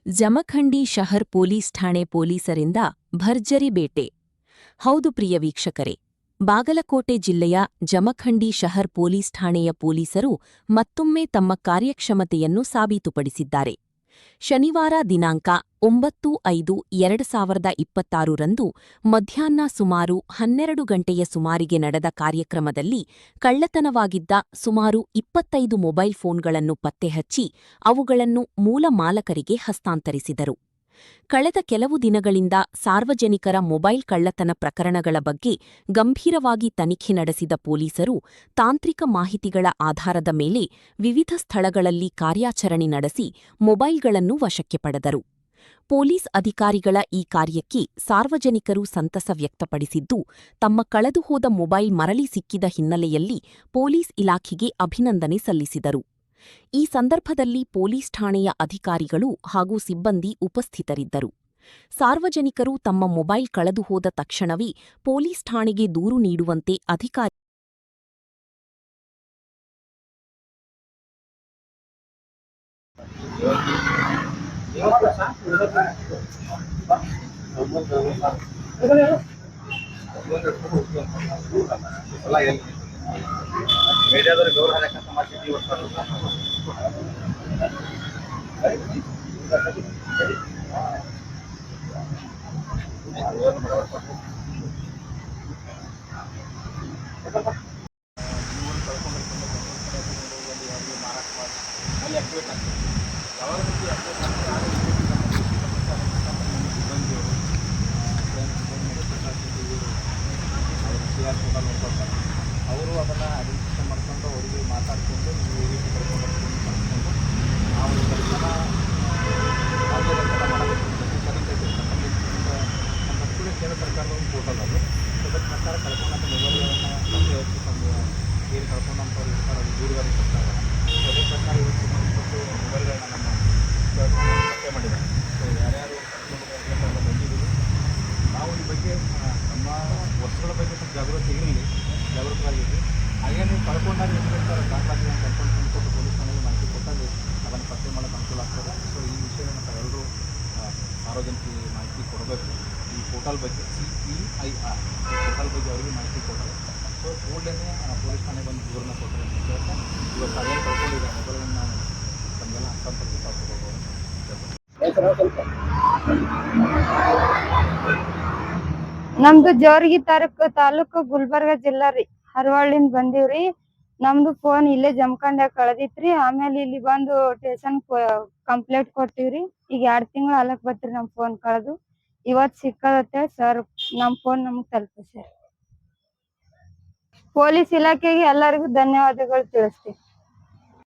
Jamkhandi ಶಹರ್ police ಠಾಣೆ ಪೊಲೀಸರಿಂದ ಭರ್ಜರಿ ಬೇಟೆ. ಹೌದು ಪ್ರಿಯ ವೀಕ್ಷಕರೇ, ಬಾಗಲಕೋಟೆ ಜಿಲ್ಲೆಯ ಜಮಖಂಡಿ ಶಹರ್ ಪೊಲೀಸ್ ಠಾಣೆಯ ಪೊಲೀಸರು ಮತ್ತೊಮ್ಮೆ ತಮ್ಮ ಕಾರ್ಯಕ್ಷಮತೆಯನ್ನು ಸಾಬೀತುಪಡಿಸಿದ್ದಾರೆ. ಶನಿವಾರ ದಿನಾಂಕ 9/5/2026 ರಂದು ಮಧ್ಯಾಹ್ನ ಸುಮಾರು 12 ಗಂಟೆಯ ಸುಮಾರಿಗೆ ನಡೆದ ಕಾರ್ಯಕ್ರಮದಲ್ಲಿ ಕಳ್ಳತನವಾಗಿದ್ದ ಸುಮಾರು 25 ಮೊಬೈಲ್ ಫೋನ್ಗಳನ್ನು ಪತ್ತೆಹಚ್ಚಿ ಅವುಗಳನ್ನು ಮೂಲ ಮಾಲಕರಿಗೆ ಹಸ್ತಾಂತರಿಸಿದರು. ಕಳೆದ ಕೆಲವು ದಿನಗಳಿಂದ ಸಾರ್ವಜನಿಕರ ಮೊಬೈಲ್ ಕಳ್ಳತನ ಪ್ರಕರಣಗಳ ಬಗ್ಗೆ ಗಂಭೀರವಾಗಿ ತನಿಖೆ ನಡೆಸಿದ ಪೊಲೀಸರು ತಾಂತ್ರಿಕ ಮಾಹಿತಿಗಳ ಆಧಾರದ ಮೇಲೆ ವಿವಿಧ ಸ್ಥಳಗಳಲ್ಲಿ ಕಾರ್ಯಾಚರಣೆ ನಡೆಸಿ ಮೊಬೈಲ್ಗಳನ್ನು ವಶಕ್ಕೆ ಪಡೆದರು. ಪೊಲೀಸ್ ಅಧಿಕಾರಿಗಳ ಈ ಕಾರ್ಯಕ್ಕೆ ಸಾರ್ವಜನಿಕರು ಸಂತಸ ವ್ಯಕ್ತಪಡಿಸಿದ್ದು, ತಮ್ಮ ಕಳೆದುಹೋದ ಮೊಬೈಲ್ ಮರಳಿ ಸಿಕ್ಕಿದ ಹಿನ್ನೆಲೆಯಲ್ಲಿ ಪೊಲೀಸ್ ಇಲಾಖೆಗೆ ಅಭಿನಂದನೆ ಸಲ್ಲಿಸಿದರು. ಈ ಸಂದರ್ಭದಲ್ಲಿ ಪೊಲೀಸ್ ಠಾಣೆಯ ಅಧಿಕಾರಿಗಳು ಹಾಗೂ ಸಿಬ್ಬಂದಿ ಉಪಸ್ಥಿತರಿದ್ದರು. ಸಾರ್ವಜನಿಕರು ತಮ್ಮ ಮೊಬೈಲ್ ಕಳೆದುಹೋದ ತಕ್ಷಣವೇ ಪೊಲೀಸ್ ಠಾಣೆಗೆ ದೂರು ನೀಡುವಂತೆ ಅಧಿಕಾರಿ ಮೀಡಿಯಾದವರು ಗೌರವ ಸಮಾಜಕ್ಕೆ ಅವರು ಅದನ್ನು ಐಡೆಂಟಿಫೈ ಮಾಡ್ಕೊಂಡು ಅವರಿಗೆ ಮಾತಾಡ್ಕೊಂಡು ನೀವು ಈ ರೀತಿ ಕರ್ಕೊಂಡು ನಾವು ಕೆಲಸನ ಮಾಡಬೇಕು. ನಮ್ಮ ಕೇಂದ್ರ ಸರ್ಕಾರದ ಒಂದು ಪೋರ್ಟಲ್ ಅದು, ಅದರ ಪ್ರಕಾರ ಕಳ್ಕೊಂಡಂಥ ಮೊಬೈಲ್ಗಳನ್ನು ಪತ್ತೆ ಹಚ್ಚಿ ತಂದು ಏನು ಕಳ್ಕೊಂಡಂಥವ್ರು ಇರ್ತಾರೆ ಅದು ದೂರವಾರಿ ಕೊಡ್ತಾರೆ. ಅದೇ ಪ್ರಕಾರ ಇವತ್ತು 20 ಮೊಬೈಲ್ಗಳನ್ನ ನಮ್ಮ ಪತ್ತೆ ಮಾಡಿದ್ದಾರೆ. ಸೊ ಯಾರ್ಯಾರು ಬಂದಿದ್ದೀವಿ ನಾವು ಈ ಬಗ್ಗೆ ನಮ್ಮ ವಸ್ತುಗಳ ಬಗ್ಗೆ ಸ್ವಲ್ಪ ಜಾಗೃತವಾಗಿದ್ವಿ. ಹಾಗೆ ನೀವು ಕಳ್ಕೊಂಡಾಗ ಏನು ದಾಖಲಾತಿ ಕರ್ಕೊಂಡು ತಂದುಕೊಟ್ಟು ಪೊಲೀಸ್ ಠಾಣೆಗೆ ಮಾಹಿತಿ ಕೊಟ್ಟಾಗ ಅದನ್ನು ಪತ್ತೆ ಮಾಡೋಕ್ಕೆ ಅನುಕೂಲ ಆಗ್ತದೆ. ಸೊ ಈ ವಿಷಯವನ್ನು ತಾವೆಲ್ಲರೂ ಸಾರ್ವಜನಿಕರಿಗೆ ಮಾಹಿತಿ ಕೊಡಬೇಕು. ಈ ಪೋರ್ಟಲ್ ಬಗ್ಗೆ CEIR ಪೋರ್ಟಲ್ ಬಗ್ಗೆ ಅವರಿಗೆ ಮಾಹಿತಿ ಕೊಟ್ಟರೆ ಸೊ ಕೂಡಲೇ ಪೊಲೀಸ್ ಠಾಣೆಗೆ ಬಂದು ದೂರನ್ನು ಕೊಟ್ಟರೆ ಅಂತ ಹೇಳ್ತಾ ಇವತ್ತು ಅದೇನು ಕಳ್ಕೊಂಡಿದೆ ಮೊಬೈಲನ್ನು ನಾವು ತಮಗೆಲ್ಲ ಹಸ್ತಾಂತರಿಸಿ ತಗೊಳ್ಬೋದು. ನಮ್ದು ಜೋರ್ಗಿ ತಾಲೂಕು ಗುಲ್ಬರ್ಗ ಜಿಲ್ಲಾ ರೀ. ಹರವಳ್ಳಿಂದ ಬಂದೀವ್ರಿ. ನಮ್ದು ಫೋನ್ ಇಲ್ಲೇ ಜಮಖಂಡ್ಯಾಗ ಕಳೆದಿತ್ರಿ. ಆಮೇಲೆ ಇಲ್ಲಿ ಬಂದು ಸ್ಟೇಷನ್ ಕಂಪ್ಲೇಂಟ್ ಕೊಟ್ಟಿವ್ರಿ. ಈಗ 2 ತಿಂಗಳು ಅಲಕ್ ಬತ್ರಿ ನಮ್ ಫೋನ್ ಕಳೆದು. ಇವತ್ ಸಿಕ್ಕದತ್ತೆ ಸರ್, ನಮ್ ಫೋನ್ ನಮ್ಗ್ ತಲುಪಿಸ್ಯಾರ. ಪೊಲೀಸ್ ಇಲಾಖೆಗೆ ಎಲ್ಲರಿಗೂ ಧನ್ಯವಾದಗಳು ತಿಳಿಸ್ತೀವಿ.